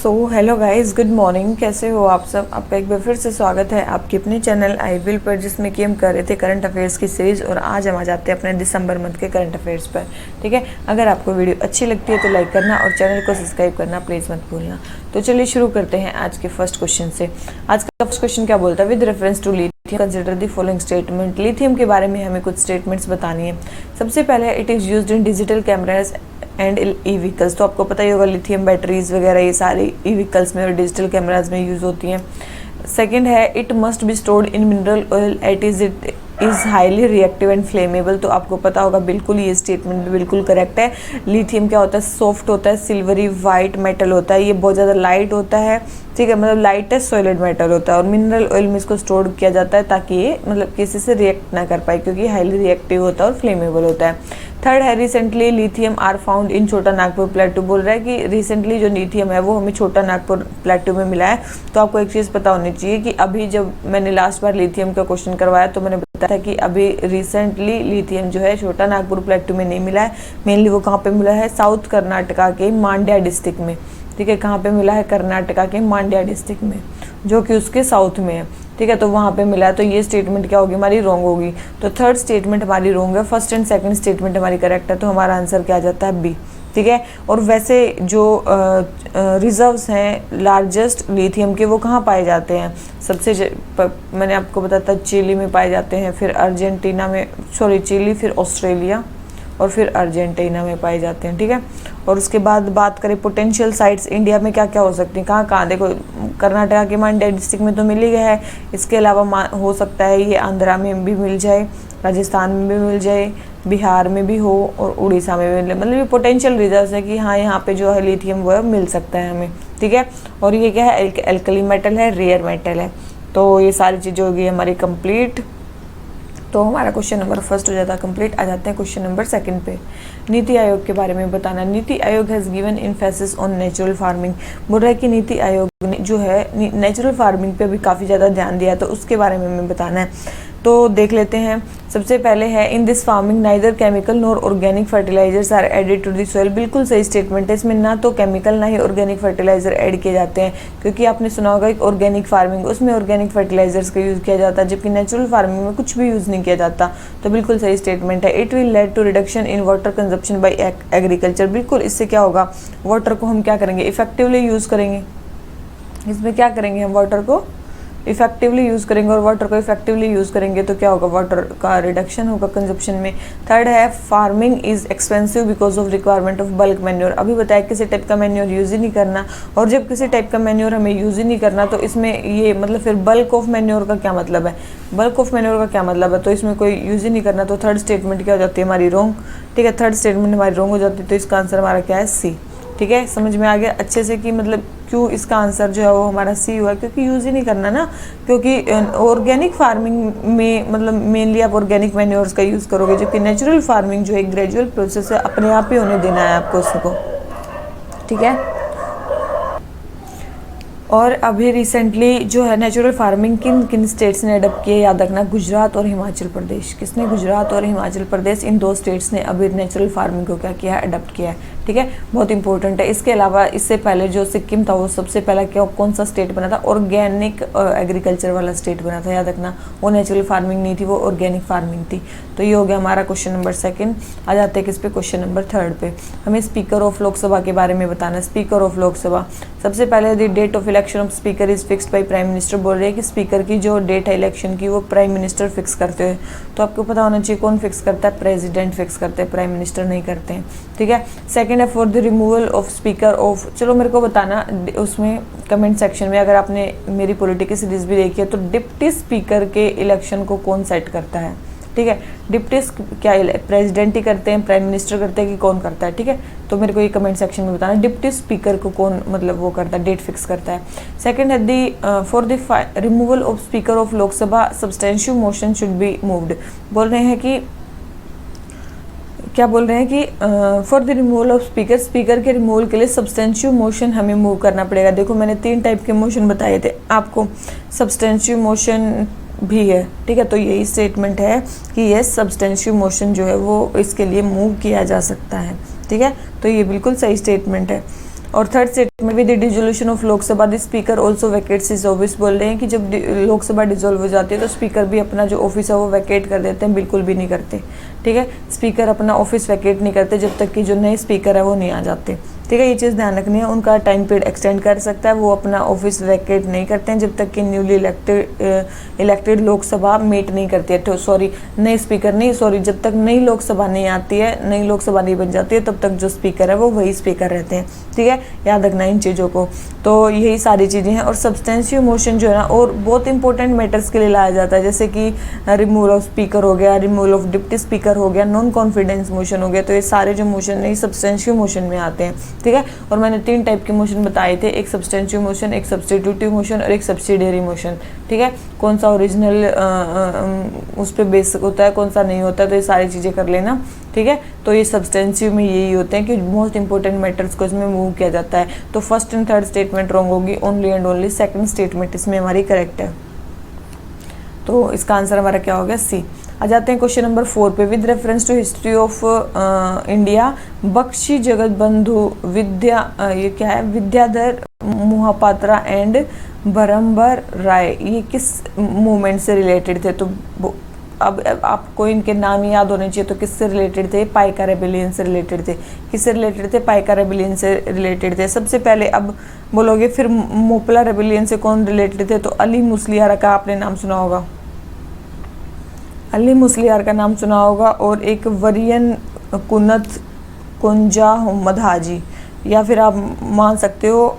Hello guys, good morning. कैसे हो आप सब? आपका एक बार फिर से स्वागत है आपके अपने चैनल आई विल पर, जिसमें कि हम कर रहे थे करंट अफेयर्स की सीरीज़। और आज हम आ जाते हैं अपने दिसंबर मंथ के करंट अफेयर्स पर। ठीक है, अगर आपको वीडियो अच्छी लगती है तो लाइक करना और चैनल को सब्सक्राइब करना प्लीज़ मत भूलना। तो चलिए शुरू करते हैं आज के फर्स्ट क्वेश्चन से। आज का फर्स्ट क्वेश्चन क्या बोलता है? With reference to lithium consider the following statement. Lithium के बारे में हमें कुछ स्टेटमेंट्स बतानी है। सबसे पहले, it is used in digital cameras and E vehicles. तो आपको पता ही होगा लिथियम बैटरीज वगैरह ये सारी ई व्हीकल्स में और डिजिटल कैमराज में यूज़ होती हैं। सेकंड है, it must be stored in mineral oil at it is highly reactive and flammable. तो आपको पता होगा, बिल्कुल ये स्टेटमेंट बिल्कुल करेक्ट है। लिथियम क्या होता है? सॉफ्ट होता है, सिल्वरी वाइट मेटल होता है, ये बहुत ज़्यादा लाइट होता है। ठीक है, मतलब लाइट है, सॉलिड मेटल होता है और मिनरल ऑयल में इसको स्टोर किया जाता है ताकि ये मतलब किसी से रिएक्ट ना कर पाए, क्योंकि हाईली रिएक्टिव होता है और फ्लेमेबल होता है। थर्ड है, recently lithium are found in Chota Nagpur प्लेटू। बोल रहा है कि रिसेंटली जो लिथियम है वो हमें छोटा नागपुर प्लेटू में मिला है। तो आपको एक चीज़ पता होनी चाहिए कि अभी जब मैंने लास्ट बार लिथियम का क्वेश्चन करवाया तो मैंने बताया था कि अभी रिसेंटली लिथियम जो है छोटा नागपुर प्लेटू में नहीं मिला है। मेनली वो कहाँ पे मिला है? साउथ कर्नाटका के मांड्या डिस्ट्रिक्ट में। ठीक है, कहाँ पे मिला है? कर्नाटका के मांड्या डिस्ट्रिक्ट में, जो कि उसके साउथ में है। ठीक है, तो वहाँ पे मिला है। तो ये स्टेटमेंट क्या होगी? हमारी रॉन्ग होगी। तो थर्ड स्टेटमेंट हमारी रॉन्ग है, फर्स्ट एंड सेकंड स्टेटमेंट हमारी करेक्ट है। तो हमारा आंसर क्या आ जाता है? बी। ठीक है, और वैसे जो रिजर्व्स हैं लार्जेस्ट लिथियम के वो कहाँ पाए जाते हैं? मैंने आपको बताया था चिली में पाए जाते हैं, फिर अर्जेंटीना में, चिली, फिर ऑस्ट्रेलिया और फिर अर्जेंटीना में पाए जाते हैं। ठीक है, और उसके बाद बात करें पोटेंशियल साइट्स इंडिया में क्या क्या हो सकती हैं, कहाँ कहाँ? देखो, कर्नाटका के मांड्या डिस्ट्रिक्ट में तो मिल ही गया है। इसके अलावा हो सकता है ये आंध्रा में भी मिल जाए, राजस्थान में भी मिल जाए, बिहार में भी हो और उड़ीसा में भी मिले। मतलब ये पोटेंशियल रिजर्व है कि हाँ, यहाँ पे जो है लिथियम वो है मिल सकता है हमें। ठीक है, और ये क्या है? एल्कली मेटल है, रेयर मेटल है। तो ये सारी चीज़ें होगी हमारी कंप्लीट। तो हमारा क्वेश्चन नंबर फर्स्ट हो जाता है कंप्लीट। आ जाते हैं क्वेश्चन नंबर सेकंड पे। नीति आयोग के बारे में बताना। NITI Aayog has given emphasis on natural farming. बोल रहा है कि नीति आयोग ने जो है नेचुरल फार्मिंग पे भी काफ़ी ज़्यादा ध्यान दिया, तो उसके बारे में हमें बताना है। तो देख लेते हैं। सबसे पहले है, in this farming neither chemical nor organic fertilizers are added to the soil. बिल्कुल सही स्टेटमेंट है। इसमें ना तो केमिकल ना ही ऑर्गेनिक फर्टिलाइजर ऐड किए जाते हैं, क्योंकि आपने सुना होगा एक ऑर्गेनिक फार्मिंग, उसमें ऑर्गेनिक फर्टिलाइजर्स का यूज़ किया जाता है, जबकि नेचुरल फार्मिंग में कुछ भी यूज़ नहीं किया जाता। तो बिल्कुल सही स्टेटमेंट है। It will lead to reduction in water consumption by agriculture. बिल्कुल, इससे क्या होगा? वाटर को हम क्या करेंगे? इफेक्टिवली यूज़ करेंगे। इसमें क्या करेंगे? हम वाटर को इफेक्टिवली यूज़ करेंगे, और वाटर को इफेक्टिवली यूज़ करेंगे तो क्या होगा? वाटर का रिडक्शन होगा कंजप्शन में। थर्ड है, farming is expensive because of requirement of bulk manure. अभी बताया किसी टाइप का मैन्योर यूज़ ही नहीं करना, और जब किसी टाइप का मैन्योर हमें यूज़ ही नहीं करना तो इसमें ये मतलब फिर बल्क ऑफ मैन्योर का क्या मतलब है? बल्क ऑफ मैन्योर का क्या मतलब है? तो इसमें कोई यूज़ ही नहीं करना। तो थर्ड स्टेटमेंट क्या हो जाती है? हमारी रॉन्ग। ठीक है, थर्ड स्टेटमेंट हमारी रॉन्ग हो जाती है। तो इसका आंसर हमारा क्या है? सी। ठीक है, समझ में आ गया अच्छे से कि मतलब क्यों इसका आंसर जो है वो हमारा सी हुआ? क्योंकि यूज़ ही नहीं करना ना, क्योंकि ऑर्गेनिक फार्मिंग में मतलब मेनली आप ऑर्गेनिक मैन्योर्स का यूज़ करोगे, जबकि नेचुरल फार्मिंग जो एक ग्रेजुअल प्रोसेस है, अपने आप ही होने देना है आपको उसको। ठीक है, और अभी रिसेंटली जो है नेचुरल फार्मिंग किन किन स्टेट्स ने अडॉप्ट किए, याद रखना, गुजरात और हिमाचल प्रदेश। किसने? गुजरात और हिमाचल प्रदेश, इन दो स्टेट्स ने अभी नेचुरल फार्मिंग को क्या किया है? अडॉप्ट किया है। ठीक है, बहुत इंपॉर्टेंट है। इसके अलावा इससे पहले जो सिक्किम था वो सबसे पहला कौन सा स्टेट बना था? ऑर्गेनिक एग्रीकल्चर वाला स्टेट बना था, याद रखना। वो नेचुरल फार्मिंग नहीं थी, वो ऑर्गेनिक फार्मिंग थी। तो ये हो गया हमारा क्वेश्चन नंबर सेकंड। आ जाते हैं किस पे? क्वेश्चन नंबर थर्ड पे। हमें स्पीकर ऑफ लोकसभा के बारे में बताना है। स्पीकर ऑफ लोकसभा, सबसे पहले the date of election of speaker is fixed by prime minister. बोल रहे हैं कि स्पीकर की जो डेट है इलेक्शन की वो प्राइम मिनिस्टर फिक्स करते हैं। तो आपको पता होना चाहिए कौन फिक्स करता है? प्रेसिडेंट फिक्स करते हैं, प्राइम मिनिस्टर नहीं करते हैं। ठीक है, सेकंड है, for the removal of speaker of. चलो मेरे को बताना उसमें कमेंट सेक्शन में, अगर आपने मेरी पॉलिटिकल सीरीज भी देखी है, तो डिप्टी स्पीकर के इलेक्शन को कौन सेट करता है? ठीक है, डिप्टी क्या प्रेसिडेंट ही करते हैं, प्राइम मिनिस्टर करते हैं, कि कौन करता है? ठीक है, तो मेरे को ये कमेंट सेक्शन में बताना डिप्टी स्पीकर को कौन मतलब वो करता है, डेट फिक्स करता है। सेकंड है, the for the removal of speaker of Lok Sabha substantial motion should be moved. बोल रहे हैं कि क्या बोल रहे हैं कि for the removal of speaker, speaker के रिमूवल के लिए सब्सटेंशियल मोशन हमें मूव करना पड़ेगा। देखो मैंने 3 टाइप के मोशन बताए थे आपको, सब्सटेंशियल मोशन भी है। ठीक है, तो यही स्टेटमेंट है कि ये सब्सटेंशियल मोशन जो है वो इसके लिए मूव किया जा सकता है। ठीक है, तो ये बिल्कुल सही स्टेटमेंट है। और third statement with the dissolution of Lok Sabha the speaker also vacates his office, बोल रहे हैं कि जब लोकसभा डिसॉल्व हो जाती है तो स्पीकर भी अपना जो ऑफिस है वो वैकेट कर देते हैं, बिल्कुल भी नहीं करते। ठीक है, स्पीकर अपना ऑफिस वैकेट नहीं करते जब तक कि जो नए स्पीकर है वो नहीं आ जाते। ठीक है, ये चीज़ ध्यान रखनी है। उनका टाइम पीरियड एक्सटेंड कर सकता है, वो अपना ऑफिस वैकेट नहीं करते हैं जब तक कि न्यूली इलेक्टेड लोकसभा मीट नहीं करती है, तो सॉरी नई स्पीकर नहीं, सॉरी जब तक नई लोकसभा नहीं आती है, नई लोकसभा नहीं बन जाती है, तब तक जो स्पीकर है वो वही स्पीकर रहते हैं। ठीक है, याद रखना इन चीज़ों को। तो यही सारी चीज़ें हैं। और सब्सटेंशियल मोशन जो है ना, और बहुत इंपॉर्टेंट मैटर्स के लिए लाया जाता है, जैसे कि रिमूवल ऑफ स्पीकर हो गया, रिमूवल ऑफ डिप्टी स्पीकर हो गया, नॉन कॉन्फिडेंस मोशन हो गया। तो ये सारे जो मोशन है ये सब्सटेंशियल मोशन में आते हैं। ठीक है, और मैंने 3 टाइप के मोशन बताए थे, एक सब्सटेंशियल मोशन, एक सब्स्टिट्यूटिव मोशन और एक सब्सिडियरी मोशन। ठीक है, कौन सा ओरिजिनल उस पर बेस होता है, कौन सा नहीं होता है, तो ये सारी चीज़ें कर लेना। ठीक है, तो ये सब्सटेंसिव में यही होते हैं कि मोस्ट इंपॉर्टेंट मैटर्स को इसमें मूव किया जाता है। तो first and third statement wrong होगी, only and only second statement इसमें हमारी करेक्ट है। तो इसका आंसर हमारा क्या हो गया, सी। आ जाते हैं क्वेश्चन नंबर 4 पे। With reference to history of India, Bakshi Jagat Bandhu ये क्या है, विद्याधर मोहापात्रा एंड भरमभर राय, ये किस मूवमेंट से रिलेटेड थे? तो अब आपको इनके नाम याद होने चाहिए। तो किससे रिलेटेड थे? पाइका रेबेलियन से रिलेटेड थे। किससे रिलेटेड थे? पाइका रेबेलियन से रिलेटेड थे सबसे पहले। अब बोलोगे फिर मोपला रेबेलियन से कौन रिलेटेड थे? तो अली मुस्लियार का आपने नाम सुना होगा, अली मुस्लियार का नाम सुना होगा। और एक वरियन कुन्नत कुंजा मोहम्मद हाजी, या फिर आप मान सकते हो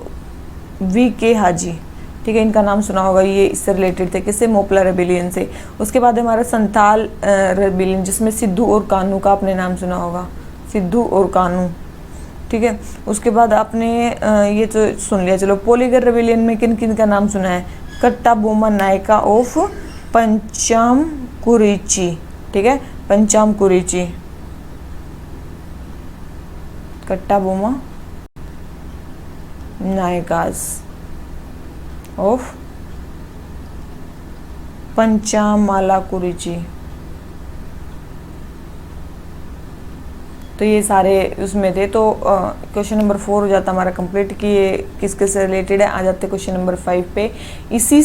VK हाजी। ठीक है, इनका नाम सुना होगा, ये इससे रिलेटेड थे। किससे? मोपला रेबेलियन से। उसके बाद हमारा संथाल रेबेलियन, जिसमें सिद्धू और कानू का आपने नाम सुना होगा, सिद्धू और कानू। ठीक है, उसके बाद आपने ये तो सुन लिया। चलो, पोलीगर रेबेलियन में किन किन का नाम सुना है? कट्टा बोमा नायका ऑफ पंचाम कुरीची। ठीक है, पंचाम कुरीची, कट्टा बोमा नायकास ऑफ पंचामाला कुरीची। तो ये सारे उसमें थे। तो क्वेश्चन नंबर 4 हो जाता हमारा कंप्लीट कि ये किस किस से रिलेटेड है। आ जाते क्वेश्चन नंबर 5 पे। इसी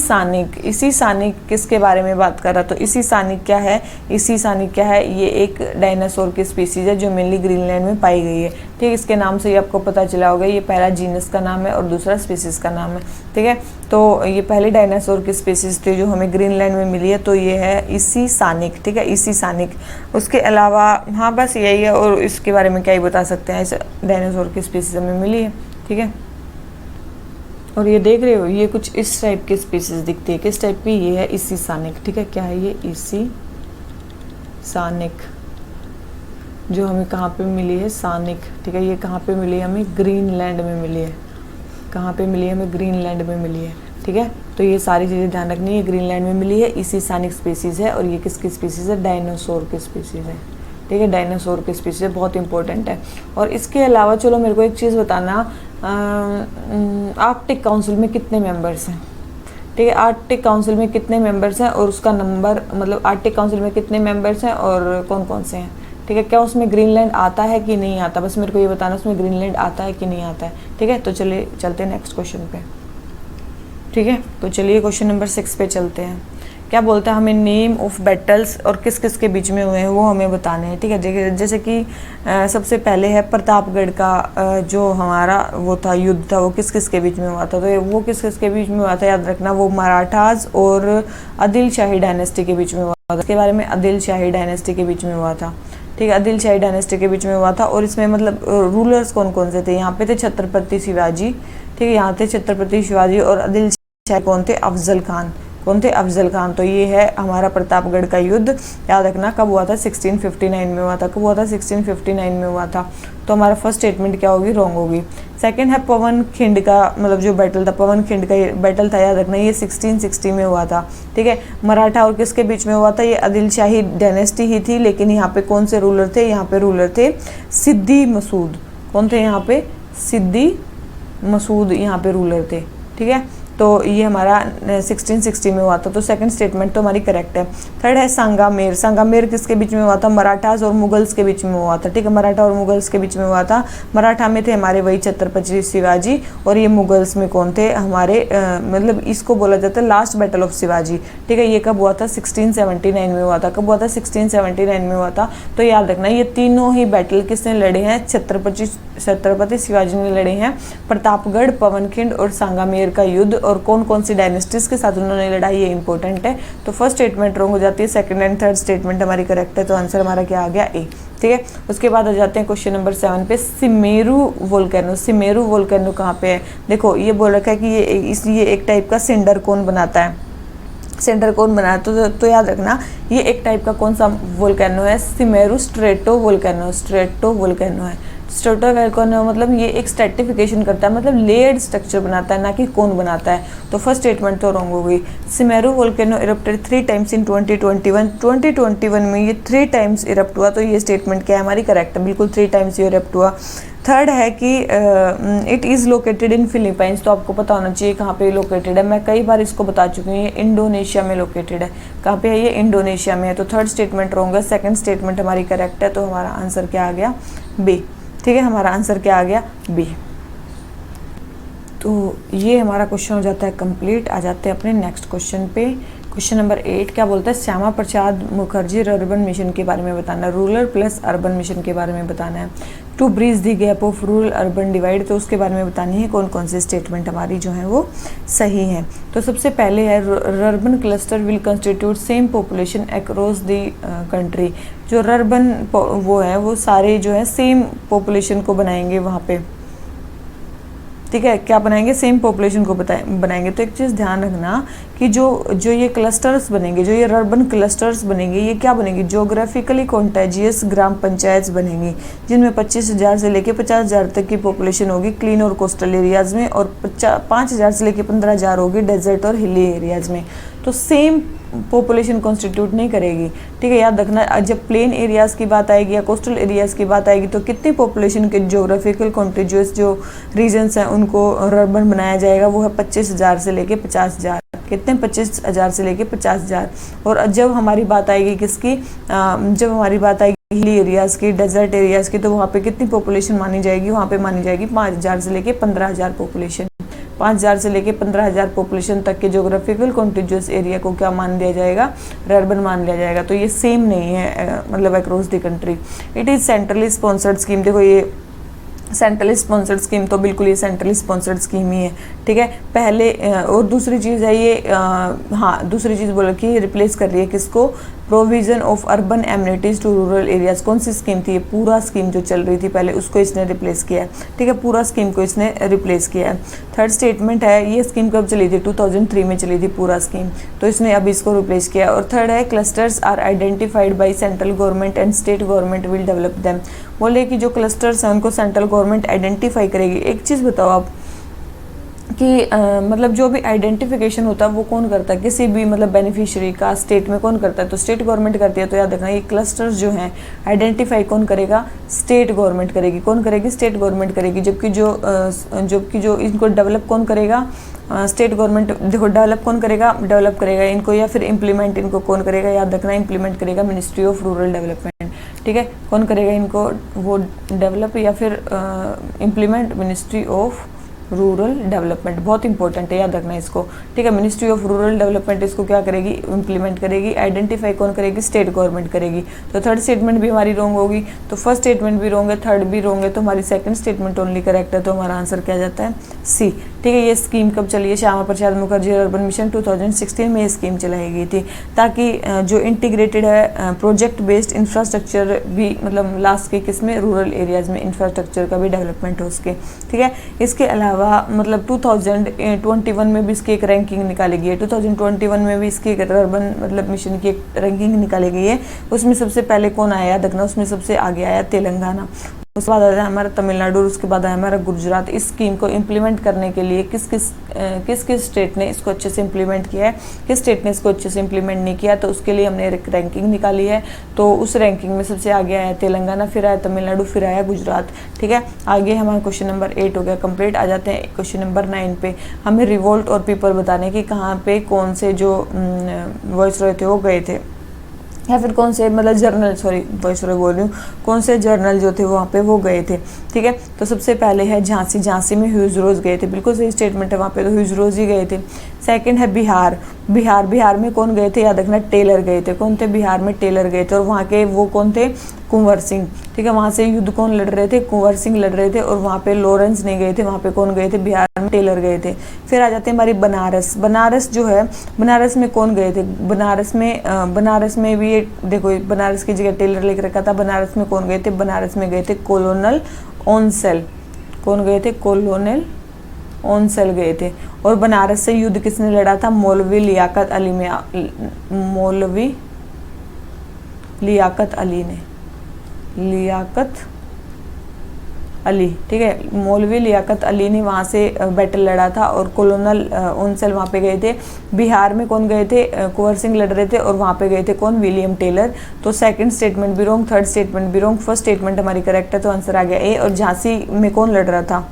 सानिक किसके बारे में बात कर रहा? तो इसी सानिक क्या है? इसी सानिक क्या है? ये एक डायनासोर की स्पीसीज है जो मेनली ग्रीनलैंड में पाई गई है। ठीक, इसके नाम से ही आपको पता चला होगा, ये पहला जीनस का नाम है और दूसरा स्पीसीज का नाम है। ठीक है, तो ये पहले डायनासोर की स्पीसीज थी जो हमें ग्रीनलैंड में मिली है, तो ये है इसी सानिक। ठीक है, इसी सानिक। उसके अलावा हाँ बस यही है, और इसके बारे में क्या ही बता सकते हैं, इस डायनासोर की स्पीसीज हमें मिली है। ठीक है, और ये देख रहे हो, ये कुछ इस टाइप की स्पीसीज दिखती है। किस टाइप की? ये है इसी सानिक। ठीक है, क्या है ये? इसी सानिक, जो हमें कहाँ पे मिली है? सानिक। ठीक है, ये कहाँ पे मिली है हमें? ग्रीनलैंड में मिली है। कहाँ पे मिली है हमें? ग्रीनलैंड में मिली है। ठीक है, तो ये सारी चीज़ें ध्यान रखनी है। ग्रीनलैंड में मिली है, इसी सानिक स्पीसीज है। और ये किसकी स्पीसीज है? डायनासोर की स्पीसीज है। ठीक है, डायनासोर की स्पीसीज है, बहुत इंपॉर्टेंट है। और इसके अलावा चलो मेरे को एक चीज़ बताना, आर्कटिक काउंसिल में कितने मेंबर्स हैं? ठीक है, आर्कटिक काउंसिल में कितने मेंबर्स हैं और उसका नंबर, मतलब आर्कटिक काउंसिल में कितने मेंबर्स हैं और कौन कौन से हैं? ठीक है, क्या उसमें ग्रीनलैंड आता है कि नहीं आता? बस मेरे को ये बताना उसमें ग्रीनलैंड आता है कि नहीं आता है। ठीक है, तो चलिए चलते हैं नेक्स्ट क्वेश्चन पे। ठीक है, तो चलिए क्वेश्चन नंबर 6 पे चलते हैं। क्या बोलता है? हमें नेम ऑफ बैटल्स और किस किस के बीच में हुए हैं वो हमें बताने हैं। ठीक है, जैसे कि सबसे पहले है प्रतापगढ़ का जो हमारा वो था युद्ध था, वो किस किस के बीच में हुआ था? तो वो किस किस के बीच में हुआ था याद रखना, वो मराठाज और आदिल शाही डायनेस्टी के बीच में हुआ था। इसके बारे में आदिल शाही डायनेस्टी के बीच में हुआ था। ठीक है, आदिल शाही डायनेस्टी के बीच में हुआ था। और इसमें मतलब रूलर्स कौन कौन से थे? यहाँ पे थे छत्रपति शिवाजी। ठीक है, यहाँ थे छत्रपति शिवाजी। और आदिल शाही कौन थे? अफजल खान। कौन थे? अफजल खान। तो ये है हमारा प्रतापगढ़ का युद्ध। याद रखना कब हुआ था? 1659 में हुआ था। कब हुआ था? 1659 में हुआ था। तो हमारा फर्स्ट स्टेटमेंट क्या होगी? रॉन्ग होगी। सेकंड है पवन खिंड का, मतलब जो बैटल था, पवन खिंड का बैटल था, याद रखना ये 1660 में हुआ था। ठीक है, मराठा और किसके बीच में हुआ था? ये आदिल शाही डायनेस्टी ही थी, लेकिन यहाँ पे कौन से रूलर थे? यहाँ पे रूलर थे सिद्दी मसूद। कौन थे यहाँ पे? सिद्दी मसूद यहाँ पे रूलर थे। ठीक है, तो ये हमारा 1660 में हुआ था, तो सेकंड स्टेटमेंट तो हमारी करेक्ट है। थर्ड है संगामेर। संगामेर किसके बीच में हुआ था? मराठास और मुगल्स के बीच में हुआ था, ठीक है, मराठा और मुगल्स के बीच में हुआ था। मराठा में थे हमारे वही छत्रपति शिवाजी, और ये मुगल्स में कौन थे? हमारे मतलब इसको बोला जाता है लास्ट बैटल ऑफ शिवाजी, ठीक है। ये कब हुआ था? 1679 में हुआ था। कब हुआ था? 1679 में हुआ था। तो याद रखना ये तीनों ही बैटल किसने लड़े हैं? छत्रपति शिवाजी ने लड़े हैं। प्रतापगढ़, पवनखिंड और सांगामेर का युद्ध, और कौन कौन सी डायनेस्टीज के साथ उन्होंने लड़ाई, ये इंपॉर्टेंट है। तो फर्स्ट स्टेटमेंट रॉन्ग हो जाती है, सेकंड एंड थर्ड स्टेटमेंट हमारी करेक्ट है, तो आंसर हमारा क्या आ गया? ए, ठीक है। उसके बाद आ जाते हैं क्वेश्चन नंबर 7 पे, सिमेरू वोल्केनो। सिमेरू वोल्केनो कहाँ पे है? देखो ये बोल रखा है कि ये एक टाइप का सिंडर कोन बनाता है, सेंटर कौन बना है? तो याद रखना ये एक टाइप का कौन सा वोल्केनो है? Semeru strato volcano. Strato volcano है। स्ट्रेटो वोल्केनो मतलब ये एक स्ट्रेटिफिकेशन करता है, मतलब लेयर्ड स्ट्रक्चर बनाता है, ना कि कोन बनाता है। तो फर्स्ट स्टेटमेंट तो रॉन्ग हो गई। Semeru volcano erupted 3 times in 2021। 2021 में ये 3 टाइम्स इरप्ट हुआ, तो ये स्टेटमेंट क्या है? हमारी करेक्ट है, बिल्कुल 3 टाइम्स ये इरप्ट हुआ। थर्ड है कि it is located in Philippines. तो आपको पता होना चाहिए कहाँ पे लोकेटेड है, मैं कई बार इसको बता चुकी हूँ, ये इंडोनेशिया में लोकेटेड है। कहाँ पे है? ये इंडोनेशिया में है। तो थर्ड स्टेटमेंट रॉन्ग है, सेकंड स्टेटमेंट हमारी करेक्ट है, तो हमारा आंसर क्या आ गया? बी, ठीक है, हमारा आंसर क्या आ गया? बी। तो ये हमारा क्वेश्चन हो जाता है कंप्लीट। आ जाते हैं अपने नेक्स्ट क्वेश्चन पे। क्वेश्चन नंबर 8 क्या बोलता है? श्यामा प्रसाद मुखर्जी अर्बन मिशन के बारे में बताना है, रूरल प्लस अर्बन मिशन के बारे में बताना है। To bridge the gap of rural urban divide, तो उसके बारे में बतानी है। कौन कौन से स्टेटमेंट हमारी जो है वो सही हैं? तो सबसे पहले है urban cluster will constitute same population across the country. जो अर्बन वो है वो सारे जो है सेम पॉपुलेशन को बनाएंगे वहाँ पे, ठीक है। क्या बनाएंगे? सेम पॉपुलेशन को बनाएंगे। तो एक चीज़ ध्यान रखना कि जो ये क्लस्टर्स बनेंगे, जो ये अर्बन क्लस्टर्स बनेंगे, ये क्या बनेंगे? ज्योग्राफिकली कॉन्टेजियस ग्राम पंचायत बनेंगी, जिनमें 25,000 से लेके 50,000 तक की पॉपुलेशन होगी क्लीन और कोस्टल एरियाज़ में, और 5,000 से लेके 15,000 होगी डेजर्ट और हिली एरियाज़ में। तो सेम पॉपुलेशन कॉन्स्टिट्यूट नहीं करेगी, ठीक है। याद रखना जब प्लेन एरियाज़ की बात आएगी या कोस्टल एरियाज़ की बात आएगी, तो कितनी पॉपुलेशन के ज्योग्राफिकल कॉन्टिग्यूअस जो रीजन्स हैं उनको अर्बन बनाया जाएगा, वो है 25,000 से लेके 50,000। कितने? 25,000 से लेके 50,000। और जब हमारी बात आएगी किसकी? जब हमारी बात आएगी हिली एरियाज़ की, डेजर्ट एरियाज़ की, तो वहाँ पे कितनी पॉपुलेशन मानी जाएगी? वहाँ पे मानी जाएगी 5,000 से लेके 15,000 पॉपुलेशन। 5,000 से लेके 15,000 पॉपुलेशन तक के ज्योग्राफिकल कॉन्टिग्यूअस एरिया को क्या मान लिया जाएगा? अर्बन मान लिया जाएगा। तो ये सेम नहीं है मतलब across the country. It is centrally sponsored scheme. देखो ये सेंट्रली स्पॉन्सर्ड स्कीम, तो बिल्कुल ये सेंट्रली स्पॉन्सर्ड स्कीम ही है, ठीक है। पहले और दूसरी चीज़ है ये हाँ दूसरी चीज़ बोल रखी है, रिप्लेस कर रही है किसको? Provision of urban amenities to rural areas. कौन सी स्कीम थी? ये पूरा स्कीम जो चल रही थी पहले, उसको इसने रिप्लेस किया है, ठीक है। पूरा स्कीम को इसने रिप्लेस किया है। थर्ड स्टेटमेंट है, ये स्कीम कब चली थी? 2003 में चली थी पूरा स्कीम, तो इसने अब इसको रिप्लेस किया। और थर्ड है, clusters are identified by central government and state government will develop them. बोले कि जो क्लस्टर्स हैं उनको सेंट्रल गवर्नमेंट आइडेंटिफाई करेगी। एक चीज़ बताओ आप कि मतलब जो भी आइडेंटिफिकेशन होता है वो कौन करता है? किसी भी मतलब बेनिफिशियरी का स्टेट में कौन करता है? तो स्टेट गवर्नमेंट करती है। तो याद रखना ये क्लस्टर्स जो हैं आइडेंटिफाई कौन करेगा? स्टेट गवर्नमेंट करेगी। कौन करेगी? स्टेट गवर्नमेंट करेगी। जबकि जो इनको डेवलप कौन करेगा? State government. देखो डेवलप कौन करेगा? डेवलप करेगा इनको, या फिर इम्प्लीमेंट इनको कौन करेगा? याद रखना इम्प्लीमेंट करेगा मिनिस्ट्री ऑफ रूरल डेवलपमेंट, ठीक है। कौन करेगा इनको? वो डेवलप या फिर implement ministry of rural development. बहुत इंपॉर्टेंट है, याद रखना इसको, ठीक है। मिनिस्ट्री ऑफ रूरल डेवलपमेंट इसको क्या करेगी? इम्प्लीमेंट करेगी। आइडेंटिफाई कौन करेगी? स्टेट गवर्नमेंट करेगी। तो थर्ड स्टेटमेंट भी हमारी रॉन्ग होगी, तो फर्स्ट स्टेटमेंट भी रॉन्ग है, थर्ड भी रॉन्ग है, तो हमारी सेकंड स्टेटमेंट ओनली करेक्ट है। तो हमारा आंसर क्या जाता है? सी, ठीक है। ये स्कीम कब चली है? श्यामा प्रसाद मुखर्जी अर्बन मिशन 2016 में ये स्कीम चलाई गई थी, ताकि जो इंटीग्रेटेड है प्रोजेक्ट बेस्ड इंफ्रास्ट्रक्चर भी मतलब लास्ट के किसमें? रूरल एरियाज़ में इंफ्रास्ट्रक्चर का भी डेवलपमेंट हो उसके, ठीक है। इसके अलावा मतलब 2021 में भी इसकी एक रैंकिंग निकाली गई है। 2021 में भी इसकी एक अर्बन मतलब मिशन की एक रैंकिंग निकाली गई है। उसमें सबसे पहले कौन आया? याद रखना, उसमें सबसे आगे आया तेलंगाना। उसके बाद आता है हमारा तमिलनाडु, उसके बाद है हमारा गुजरात। इस स्कीम को इम्प्लीमेंट करने के लिए किस किस स्टेट ने इसको अच्छे से इम्प्लीमेंट किया है, किस स्टेट ने इसको अच्छे से इम्प्लीमेंट नहीं किया, तो उसके लिए हमने एक रैंकिंग निकाली है। तो उस रैंकिंग में सबसे आगे आया तेलंगाना, फिर आया तमिलनाडु, फिर आया गुजरात। ठीक है, आगे हमारा क्वेश्चन नंबर 8 हो गया कंप्लीट। आ जाते हैं क्वेश्चन नंबर 9 पे। हमें रिवोल्ट और पीपल बताने की कहाँ पे कौन से जो वॉइसरॉय थे वो गए थे, या फिर कौन से मतलब जर्नल, सॉरी वॉइसरॉय बोल रही हूँ, कौन से जर्नल जो थे वहाँ पे वो गए थे। ठीक है, तो सबसे पहले है झांसी, झांसी में ह्यूज रोज गए थे, बिल्कुल सही स्टेटमेंट है, वहाँ पे तो ह्यूज रोज ही गए थे। सेकंड है बिहार, बिहार, बिहार में कौन गए थे, याद रखना टेलर गए थे। कौन थे, बिहार में टेलर गए थे, और वहाँ के वो कौन थे, कुंवर सिंह। ठीक है, वहाँ से युद्ध कौन लड़ रहे थे, कुंवर सिंह लड़ रहे थे, और वहाँ पे लॉरेंस नहीं गए थे, वहाँ पे कौन गए थे, बिहार में टेलर गए थे। फिर आ जाते हैं हमारी बनारस, बनारस जो है, बनारस में कौन गए थे, बनारस में भी ये देखो, बनारस की जगह टेलर लिख रखा था, बनारस में कौन गए थे, बनारस में गए थे कोलोनल ओनसेल। कौन गए थे, कोलोनल ओनसेल गए थे। और बनारस से युद्ध किसने लड़ा था, मौलवी लियाकत अली में, मौलवी लियाकत अली ने, लियाकत अली। ठीक है, मौलवी लियाकत अली ने वहाँ से बैटल लड़ा था, और कोलोनल ओनसेल वहाँ पे गए थे। बिहार में कौन गए थे, कुंवर सिंह लड़ रहे थे, और वहाँ पे गए थे कौन, विलियम टेलर। तो सेकंड स्टेटमेंट भी रॉन्ग, थर्ड स्टेटमेंट भी रॉन्ग, फर्स्ट स्टेटमेंट हमारी करेक्ट है, तो आंसर आ गया ए। और झांसी में कौन लड़ रहा था,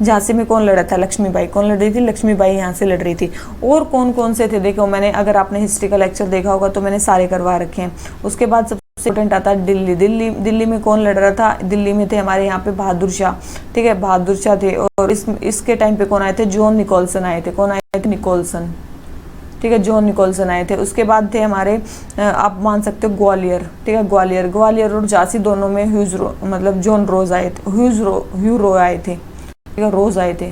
झांसी में कौन लड़ा था, लक्ष्मीबाई। कौन लड़ रही थी, लक्ष्मीबाई यहाँ से लड़ रही थी। और कौन कौन से थे, देखो मैंने, अगर आपने हिस्ट्री का लेक्चर देखा होगा तो मैंने सारे करवा रखे हैं। उसके बाद सबसे इम्पोर्टेंट आता है दिल्ली, दिल्ली, दिल्ली में कौन लड़ रहा था, दिल्ली में थे हमारे यहाँ पे बहादुर शाह। ठीक है, बहादुर शाह थे। और इसके टाइम पे कौन आए थे, जॉन निकोलसन आए थे। कौन आए थे, निकोलसन। ठीक है, जॉन निकोलसन आए थे। उसके बाद थे हमारे, आप मान सकते हो ग्वालियर। ठीक है, ग्वालियर, ग्वालियर और झांसी दोनों में मतलब जॉन रोज आए थे, ह्यू रो आए थे। ठीक है, रोज आए थे,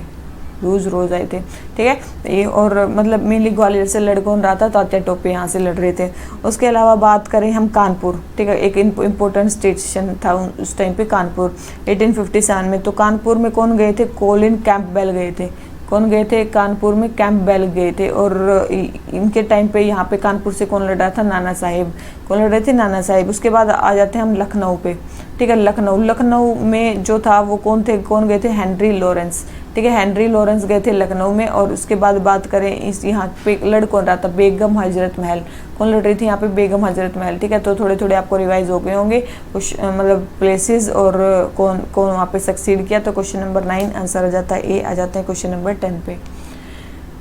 रोज आए थे। ठीक है, ये और मतलब मेनली ग्वालियर से लड़ कौन रहा था, तात्या टोपे यहाँ से लड़ रहे थे। उसके अलावा बात करें हम कानपुर, ठीक है, एक इम्पोर्टेंट स्टेशन था उस टाइम पे कानपुर, 1857 में। तो कानपुर में कौन गए थे, कोलिन कैंपबेल गए थे। कौन गए थे, कानपुर में कैंपबेल गए थे। और इनके टाइम पे यहाँ पे कानपुर से कौन लड़ रहा था, नाना साहिब। कौन लड़ रहे थे, नाना साहिब। उसके बाद आ जाते हैं हम लखनऊ पे। ठीक है, लखनऊ, लखनऊ में जो था वो कौन थे, कौन गए थे, हेनरी लॉरेंस। ठीक है, हेनरी लॉरेंस गए थे लखनऊ में। और उसके बाद बात करें इस यहाँ पे लड़ कौन रहा था, बेगम हजरत महल। कौन लड़ रही थी यहाँ पे, बेगम हजरत महल। ठीक है, तो थोड़े थोड़े आपको रिवाइज हो गए होंगे कुछ मतलब प्लेसेस और कौन कौन वहाँ पे सक्सीड किया। तो क्वेश्चन नंबर 9 आंसर आ जाता है ए। आ जाते हैं क्वेश्चन नंबर 10 पे।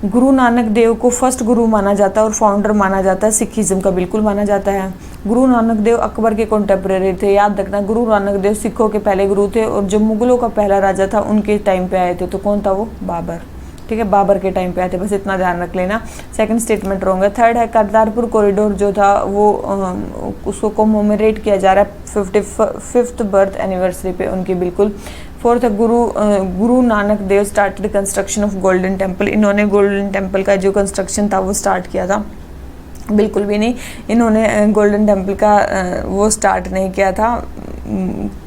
गुरु नानक देव को फर्स्ट गुरु माना जाता है और फाउंडर माना जाता है सिखिज्म का, बिल्कुल माना जाता है। गुरु नानक देव अकबर के कॉन्टेम्परेरी थे, याद रखना। गुरु नानक देव सिखों के पहले गुरु थे, और जो मुगलों का पहला राजा था उनके टाइम पे आए थे। तो कौन था वो, बाबर। ठीक है, बाबर के टाइम पे आए थे, बस इतना ध्यान रख लेना। सेकंड स्टेटमेंट रॉन्ग है। थर्ड है करतारपुर कॉरिडोर जो था वो उसको कॉमेमोरेट किया जा रहा है 55th बर्थ एनिवर्सरी पे उनकी, बिल्कुल। फोर्थ है Guru Nanak Dev started construction of Golden Temple. इन्होंने गोल्डन टेम्पल का जो कंस्ट्रक्शन था वो स्टार्ट किया था, बिल्कुल भी नहीं। इन्होंने गोल्डन टेम्पल का वो स्टार्ट नहीं किया था।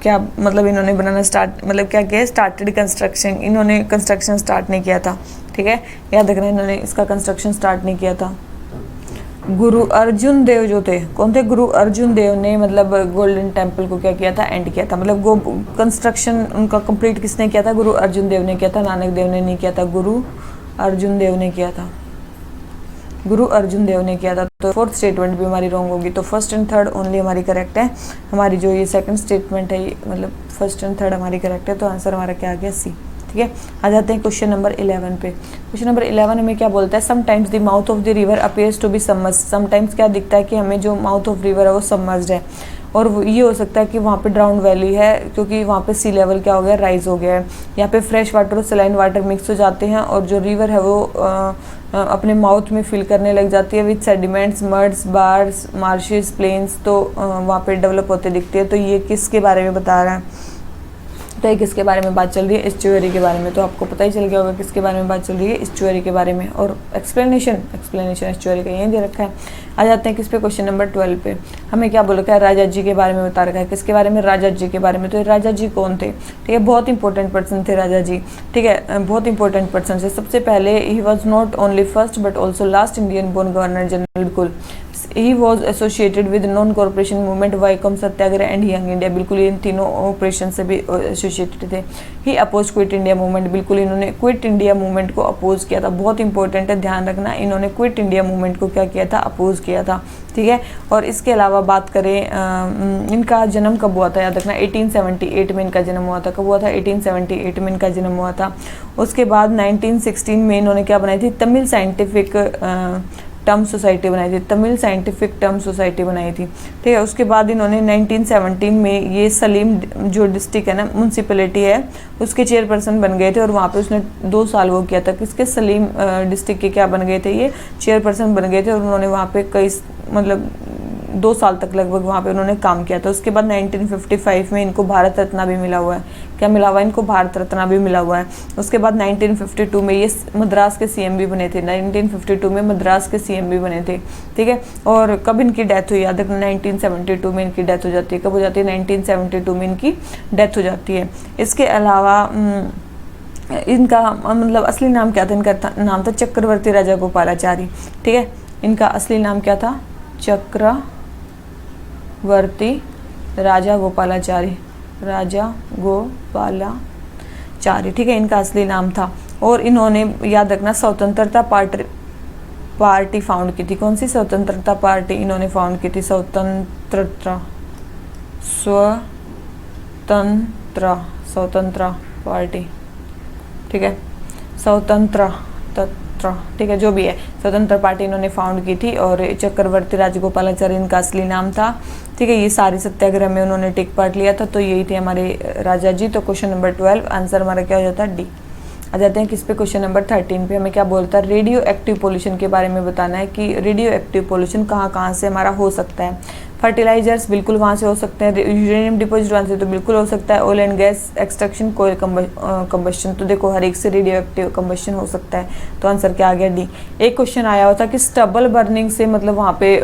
क्या मतलब इन्होंने बनाना स्टार्ट, मतलब क्या किया, स्टार्टेड कंस्ट्रक्शन, इन्होंने कंस्ट्रक्शन स्टार्ट नहीं किया था। ठीक है, याद रखना, इन्होंने इसका कंस्ट्रक्शन स्टार्ट नहीं किया था। गुरु अर्जुन देव जो थे, कौन थे, गुरु अर्जुन देव ने मतलब गोल्डन टेम्पल को क्या किया था, एंड किया था। मतलब कंस्ट्रक्शन उनका कंप्लीट किसने किया था, गुरु अर्जुन देव ने किया था, नानक देव ने नहीं किया था, गुरु अर्जुन देव ने किया था, गुरु अर्जुन देव ने किया था। तो फोर्थ स्टेटमेंट भी हमारी रॉन्ग होगी। तो फर्स्ट एंड थर्ड ओनली हमारी करेक्ट है। हमारी जो ये सेकंड स्टेटमेंट है, मतलब फर्स्ट एंड थर्ड हमारी करेक्ट है। तो आंसर हमारा क्या आ गया, सी। ठीक है, आ जाते हैं क्वेश्चन नंबर 11 पे। क्वेश्चन नंबर 11 में क्या बोलता है, sometimes the mouth of the river appears to be submerged. Sometimes क्या दिखता है कि हमें जो माउथ ऑफ रिवर है वो सबमर्ज्ड है, और ये हो सकता है कि वहाँ पे ड्राउन वैली है, क्योंकि वहाँ पे सी लेवल क्या हो गया, राइज हो गया है। यहाँ पे फ्रेश वाटर और सलाइन वाटर मिक्स हो जाते हैं, और जो रिवर है वो अपने माउथ में फिल करने लग जाती है with sediments, muds, bars, marshes, plains. तो वहाँ पे डेवलप होते दिखते हैं। तो ये किसके बारे में बता रहा है, तो ये किसके बारे में बात चल रही है, एस्चुअरी के बारे में। तो आपको पता ही चल गया होगा किसके बारे में बात चल रही है, एस्चुअरी के बारे में। और एक्सप्लेनेशन एस्चुअरी का यही दे रखा है। आ जाते हैं किस पे, क्वेश्चन नंबर 12 पे। हमें क्या बोल रखा है, राजा जी के बारे में बता रखा है। किसके बारे में, राजा जी के बारे में। तो राजा जी कौन थे, ठीक है, बहुत इंपॉर्टेंट पर्सन थे राजा जी। ठीक है, बहुत इंपॉर्टेंट पर्सन थे। सबसे पहले he was not only first but also last Indian born governor general, बिल्कुल he was associated with non corporation movement, Vaikom Satyagraha and Young India, बिल्कुल इन तीनों ऑपरेशन से भी एसोसिएटेड थे। He oppose Quit India movement, बिल्कुल इन्होंने क्विट इंडिया मूवमेंट को अपोज किया था, बहुत इंपॉर्टेंट है ध्यान रखना, इन्होंने क्विट इंडिया मूवमेंट को क्या किया था, अपोज किया था, ठीक है। और इसके अलावा बात करें इनका जन्म कब हुआ था, याद रखना 1878 में इनका जन्म हुआ था। कब हुआ था, 1878 में इनका जन्म हुआ था। उसके बाद 1916 में इन्होंने क्या बनाई थी, तमिल साइंटिफिक टर्म सोसाइटी बनाई थी, तमिल साइंटिफिक टर्म सोसाइटी बनाई थी, ठीक है। उसके बाद इन्होंने 1917 में ये सलीम जो डिस्ट्रिक्ट है ना, म्यूनसिपैलिटी है, उसके चेयरपर्सन बन गए थे और वहाँ पे उसने 2 साल वो किया था। किसके, सलीम डिस्ट्रिक्ट के क्या बन गए थे, ये चेयरपर्सन बन गए थे और उन्होंने वहाँ पे कई मतलब 2 साल तक लगभग वहाँ पे उन्होंने काम किया था। उसके बाद 1955 में इनको भारत रत्न भी मिला हुआ है, क्या मिला हुआ है इनको, भारत रत्न भी मिला हुआ है। उसके बाद 1952 में ये मद्रास के सीएम भी बने थे, 1952 में मद्रास के सीएम भी बने थे, ठीक है। और कब इनकी डेथ हुई, याद रखना 1972 में इनकी डेथ हो जाती है। कब हो जाती है, 1972 में इनकी डेथ हो जाती है। इसके अलावा इनका मतलब असली नाम क्या था, इनका नाम था चक्रवर्ती राजा गोपालाचारी, ठीक है। इनका असली नाम क्या था, चक्रवर्ती राजा गोपालाचारी, राजा गोपालाचारी, ठीक है, इनका असली नाम था। और इन्होंने याद रखना स्वतंत्रता पार्टी फाउंड की थी। कौन सी स्वतंत्रता पार्टी इन्होंने फाउंड की थी, स्वतंत्र पार्टी, ठीक है, ठीक है, जो भी है, स्वतंत्र पार्टी इन्होंने फाउंड की थी। और चक्रवर्ती राजगोपालाचारी इनका असली नाम था, ठीक है। ये सारे सत्याग्रह में उन्होंने टेक पार्ट लिया था। तो यही थे हमारे राजा जी। तो क्वेश्चन नंबर 12 आंसर हमारा क्या हो जाता है, डी। आ जाते हैं किस पे, क्वेश्चन नंबर 13 पे। हमें क्या बोलता है, रेडियो एक्टिव पोल्यूशन के बारे में बताना है कि रेडियो एक्टिव पोल्यूशन कहाँ कहाँ से हमारा हो सकता है। फर्टिलाइजर्स बिल्कुल वहाँ से हो सकते हैं, यूरेनियम डिपॉजिट वहाँ से तो बिल्कुल हो सकता है, oil and gas extraction, coal combustion, तो देखो हर एक से रेडियो एक्टिव कंबस्शन हो सकता है। तो आंसर क्या आ गया, डी। एक क्वेश्चन आया होता कि स्टबल बर्निंग से मतलब वहाँ पे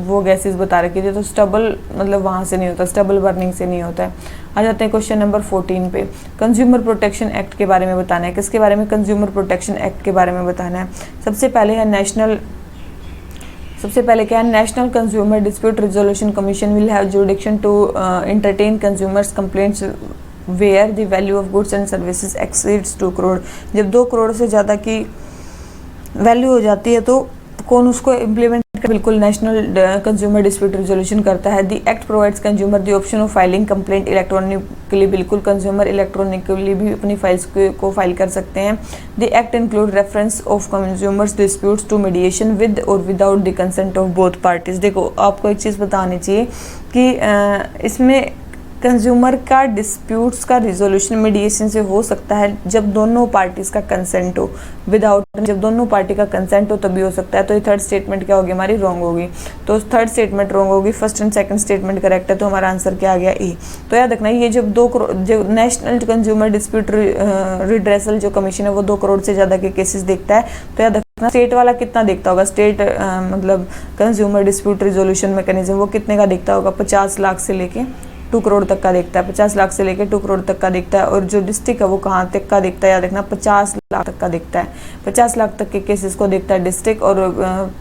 वो गैसेस बता रखी थी, तो स्टबल मतलब वहाँ से नहीं होता, स्टबल बर्निंग से नहीं होता है। आ जाते हैं क्वेश्चन नंबर 14 पे। कंज्यूमर प्रोटेक्शन एक्ट के बारे में बताना है। किसके बारे में, कंज्यूमर प्रोटेक्शन एक्ट के बारे में बताना है। सबसे पहले क्या है, national consumer dispute resolution commission will have jurisdiction to entertain consumers complaints where the value of goods and services exceeds 2 crore. जब 2 करोड़ से ज़्यादा की वैल्यू हो जाती है तो कौन उसको इम्प्लीमेंट कर, बिल्कुल नेशनल कंज्यूमर डिस्प्यूट रिजोल्यूशन करता है। The act provides consumer the option of filing complaint electronically, बिल्कुल कंज्यूमर इलेक्ट्रॉनिकली भी अपनी फाइल्स को फाइल कर सकते हैं। The act include reference of consumers disputes to mediation with और without the consent of both parties. देखो आपको एक चीज़ बतानी चाहिए कि इसमें कंज्यूमर का डिस्प्यूट्स का रिजोल्यूशन मीडिएशन से हो सकता है जब दोनों पार्टीज का कंसेंट हो, विदाउट जब दोनों पार्टी का कंसेंट हो तभी हो सकता है। तो ये थर्ड स्टेटमेंट क्या होगी हमारी, रॉन्ग होगी। तो थर्ड स्टेटमेंट रॉन्ग होगी, first and second statement correct है। तो हमारा आंसर क्या आ गया, ई। तो याद रखना ये जब 2 करोड़, जो नेशनल कंज्यूमर डिस्प्यूट रिड्रेसल जो कमीशन है वो 2 करोड़ से ज़्यादा के केसेस देखता है। तो याद रखना स्टेट वाला कितना देखता होगा, स्टेट मतलब कंज्यूमर डिस्प्यूट रिजोल्यूशन मैकेनिज्म वो कितने का देखता होगा, 50 लाख से लेके 2 करोड़ तक का देखता है, 50 लाख से लेकर 2 करोड़ तक का देखता है। और जो डिस्ट्रिक्ट है वो कहाँ तक का देखता है, याद रखना 50 लाख तक का देखता है, 50 लाख तक के केसेस को देखता है डिस्ट्रिक्ट, और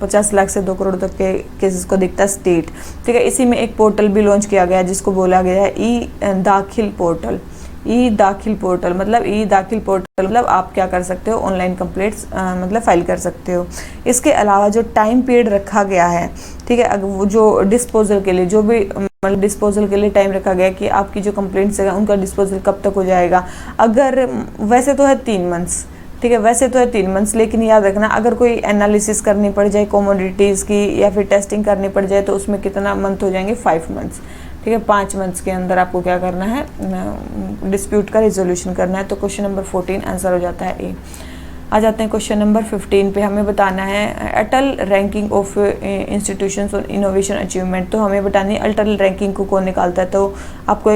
50 लाख से 2 करोड़ तक के केसेस को देखता है स्टेट, ठीक है। इसी में एक पोर्टल भी लॉन्च किया गया है जिसको बोला गया है ई दाखिल पोर्टल। ई दाखिल पोर्टल मतलब आप क्या कर सकते हो, ऑनलाइन कंप्लेंट्स मतलब फाइल कर सकते हो। इसके अलावा जो टाइम पीरियड रखा गया है, ठीक है, अगर वो जो डिस्पोजल के लिए जो भी मतलब डिस्पोजल के लिए टाइम रखा गया कि आपकी जो कंप्लेंट्स है उनका डिस्पोजल कब तक हो जाएगा। अगर वैसे तो है 3 मंथ्स, ठीक है, वैसे तो है 3 मंथ्स, लेकिन याद रखना अगर कोई एनालिसिस करनी पड़ जाए कमोडिटीज़ की या फिर टेस्टिंग करनी पड़ जाए तो उसमें कितना मंथ हो जाएंगे, 5 मंथ्स, ठीक है। 5 मंथ्स के अंदर आपको क्या करना है, डिस्प्यूट का रिजोल्यूशन करना है। तो क्वेश्चन नंबर 14 आंसर हो जाता है ए। आ जाते हैं क्वेश्चन नंबर 15 पे। हमें बताना है अटल रैंकिंग ऑफ इंस्टीट्यूशंस और इनोवेशन अचीवमेंट। तो हमें बतानी है अटल रैंकिंग को कौन निकालता है। तो आपको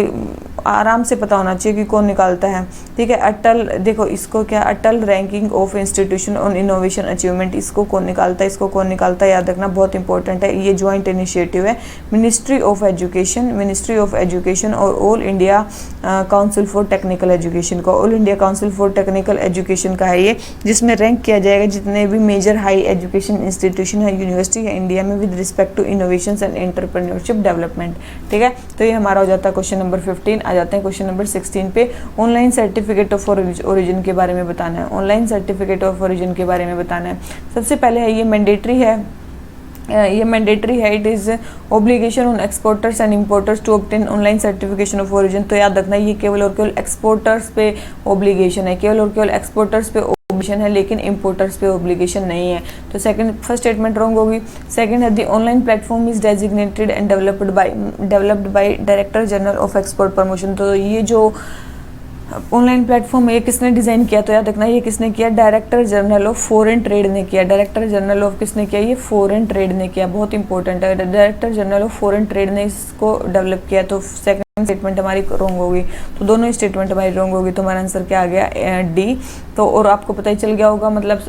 आराम से पता होना चाहिए कि कौन निकालता है, ठीक है। अटल, देखो इसको क्या, Atal ranking of institution on innovation achievement, इसको कौन निकालता है, इसको कौन निकालता है, याद रखना बहुत इंपॉर्टेंट है। ये ज्वाइंट इनिशिएटिव है मिनिस्ट्री ऑफ एजुकेशन और All India Council for Technical Education का। All India Council for Technical Education का है ये, जिसमें रैंक किया जाएगा जितने भी मेजर हाई एजुकेशन इंस्टीट्यूशन है, यूनिवर्सिटी है इंडिया में with respect to innovation and entrepreneurship development, ठीक है। तो ये हमारा हो जाता है क्वेश्चन नंबर 15। आ जाते हैं क्वेश्चन नंबर 16 पे। ऑनलाइन सर्टिफिकेट ऑफ ओरिजिन के बारे में बताना है। ऑनलाइन सर्टिफिकेट ऑफ ओरिजिन के बारे में बताना है। सबसे पहले है ये मैंडेटरी है, it is obligation on exporters and importers to obtain online certification of origin. तो याद रखना ये केवल और केवल एक्सपोर्टर्स पे ऑब्लिगेशन है, केवल और केवल एक्सपोर्टर्स पे ऑब्लिगेशन है, लेकिन इंपोर्टर्स पे ऑब्लिगेशन नहीं है। तो फर्स्ट स्टेटमेंट रॉन्ग होगी। सेकंड है the online platform is designated and developed by director general of export promotion. तो ये जो ऑनलाइन प्लेटफॉर्म है ये किसने डिज़ाइन किया, तो याद रखना ये किसने किया, director general of foreign trade ने किया। डायरेक्टर जनरल ऑफ किसने किया, ये फॉरेन ट्रेड ने किया, बहुत इंपॉर्टेंट है। Director general of foreign trade ने इसको डेवलप किया। तो सेकंड स्टेटमेंट हमारी रॉन्ग होगी। तो दोनों स्टेटमेंट हमारी रॉन्ग होगी। तो हमारा आंसर क्या आ गया, डी। तो और आपको पता ही चल गया होगा, मतलब